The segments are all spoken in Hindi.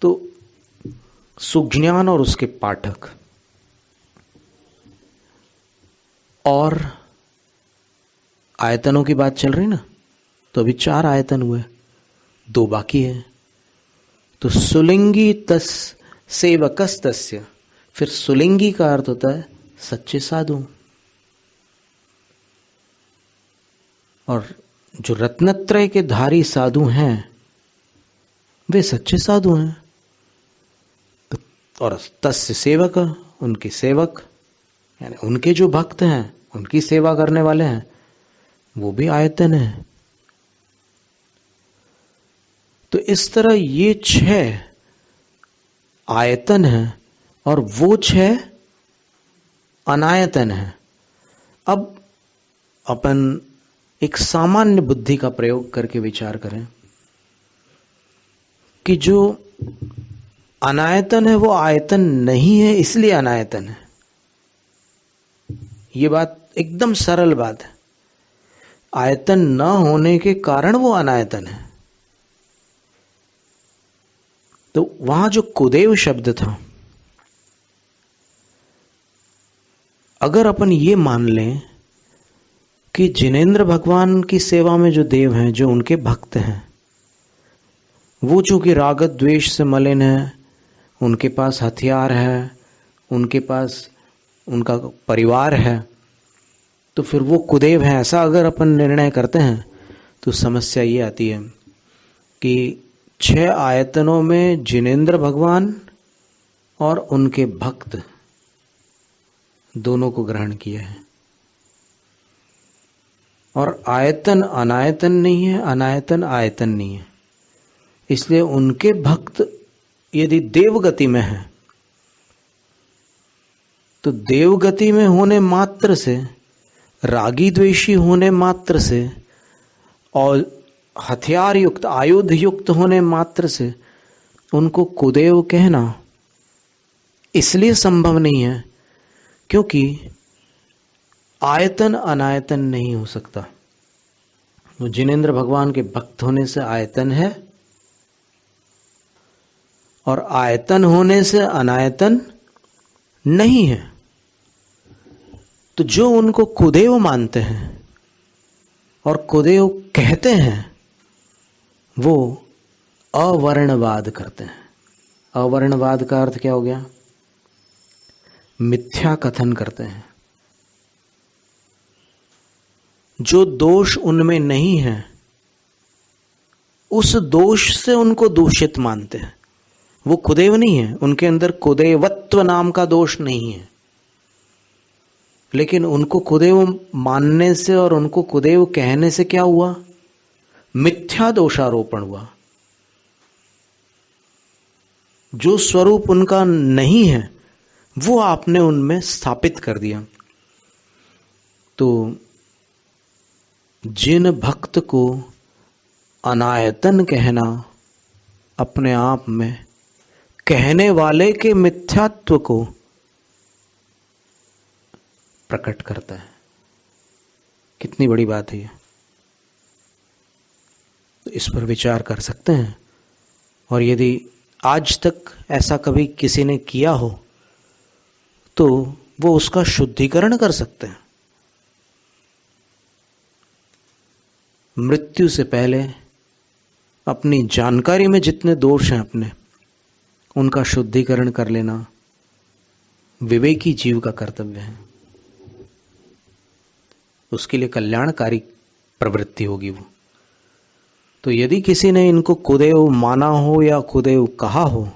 तो सुज्ञान और उसके पाठक, और आयतनों की बात चल रही ना, तो अभी 4 आयतन हुए, 2 बाकी है। तो सुलिंगी तस सेवकस तस्य, फिर सुलिंगी का अर्थ होता है सच्चे साधु, और जो रत्नत्रय के धारी साधु हैं वे सच्चे साधु हैं। और तस्य सेवक, उनके सेवक यानी उनके जो भक्त हैं, उनकी सेवा करने वाले हैं, वो भी आयतन है। तो इस तरह ये 6 आयतन है और वो 6 अनायतन है। अब अपन एक सामान्य बुद्धि का प्रयोग करके विचार करें कि जो अनायतन है वो आयतन नहीं है, इसलिए अनायतन है। ये बात एकदम सरल बात है। आयतन न होने के कारण वो अनायतन है। तो वहां जो कुदेव शब्द था, अगर अपन ये मान लें कि जिनेंद्र भगवान की सेवा में जो देव हैं, जो उनके भक्त हैं, वो चूंकि राग द्वेष से मलिन है, उनके पास हथियार है, उनके पास उनका परिवार है, तो फिर वो कुदेव है, ऐसा अगर अपन निर्णय करते हैं तो समस्या ये आती है कि 6 आयतनों में जिनेंद्र भगवान और उनके भक्त दोनों को ग्रहण किया है, और आयतन अनायतन नहीं है, अनायतन आयतन नहीं है। इसलिए उनके भक्त यदि देवगति में है तो देवगति में होने मात्र से, रागी द्वेषी होने मात्र से और हथियार युक्त आयुध युक्त होने मात्र से उनको कुदेव कहना इसलिए संभव नहीं है क्योंकि आयतन अनायतन नहीं हो सकता। वो जिनेंद्र भगवान के भक्त होने से आयतन है और आयतन होने से अनायतन नहीं है। तो जो उनको कुदेव मानते हैं और कुदेव कहते हैं वो अवर्णवाद करते हैं। अवर्णवाद का अर्थ क्या हो गया? मिथ्या कथन करते हैं। जो दोष उनमें नहीं है उस दोष से उनको दूषित मानते हैं। वो कुदेव नहीं है, उनके अंदर कुदेवत्व नाम का दोष नहीं है, लेकिन उनको कुदेव मानने से और उनको कुदेव कहने से क्या हुआ? मिथ्या दोषारोपण हुआ। जो स्वरूप उनका नहीं है वो आपने उनमें स्थापित कर दिया। तो जिन भक्त को अनायतन कहना अपने आप में कहने वाले के मिथ्यात्व को प्रकट करता है। कितनी बड़ी बात है ये। तो इस पर विचार कर सकते हैं, और यदि आज तक ऐसा कभी किसी ने किया हो तो वो उसका शुद्धिकरण कर सकते हैं। मृत्यु से पहले अपनी जानकारी में जितने दोष हैं अपने, उनका शुद्धिकरण कर लेना विवेकी जीव का कर्तव्य है। उसके लिए कल्याणकारी प्रवृत्ति होगी वो। तो यदि किसी ने इनको कुदेव माना हो या कुदेव कहा हो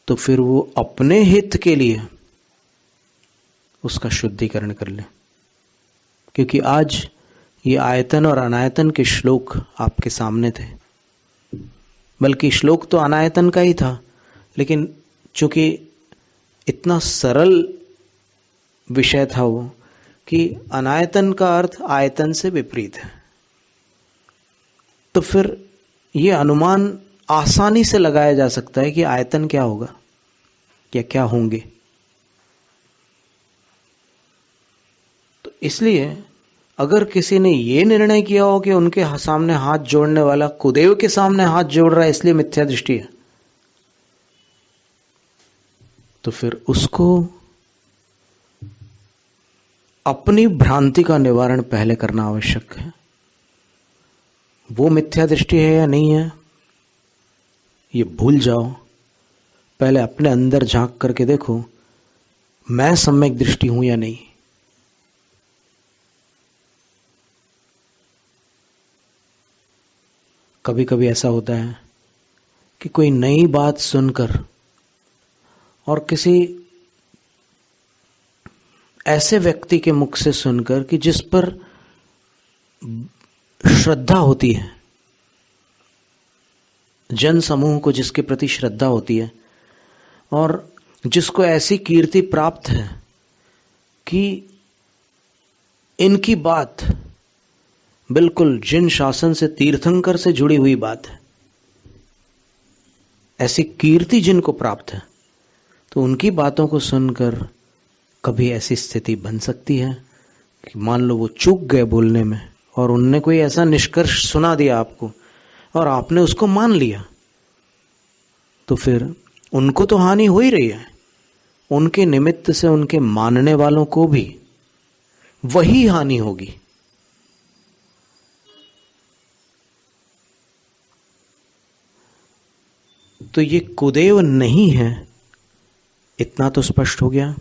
तो फिर वो अपने हित के लिए उसका शुद्धिकरण कर ले। क्योंकि आज ये आयतन और अनायतन के श्लोक आपके सामने थे, बल्कि श्लोक तो अनायतन का ही था, लेकिन चूंकि इतना सरल विषय था वो कि अनायतन का अर्थ आयतन से विपरीत है, तो फिर ये अनुमान आसानी से लगाया जा सकता है कि आयतन क्या होगा या क्या होंगे। तो इसलिए अगर किसी ने ये निर्णय किया हो कि उनके सामने हाथ जोड़ने वाला कुदेव के सामने हाथ जोड़ रहा है इसलिए मिथ्या दृष्टि है, तो फिर उसको अपनी भ्रांति का निवारण पहले करना आवश्यक है। वो मिथ्या दृष्टि है या नहीं है ये भूल जाओ, पहले अपने अंदर झांक करके देखो मैं सम्यक दृष्टि हूं या नहीं। कभी कभी ऐसा होता है कि कोई नई बात सुनकर और किसी ऐसे व्यक्ति के मुख से सुनकर कि जिस पर श्रद्धा होती है, जन समूह को जिसके प्रति श्रद्धा होती है और जिसको ऐसी कीर्ति प्राप्त है कि इनकी बात बिल्कुल जिन शासन से तीर्थंकर से जुड़ी हुई बात है, ऐसी कीर्ति जिनको प्राप्त है, तो उनकी बातों को सुनकर कभी ऐसी स्थिति बन सकती है कि मान लो वो चूक गए बोलने में और उनने कोई ऐसा निष्कर्ष सुना दिया आपको और आपने उसको मान लिया, तो फिर उनको तो हानि हो ही रही है, उनके निमित्त से उनके मानने वालों को भी वही हानि होगी। तो ये कुदेव नहीं है, इतना तो स्पष्ट हो गया।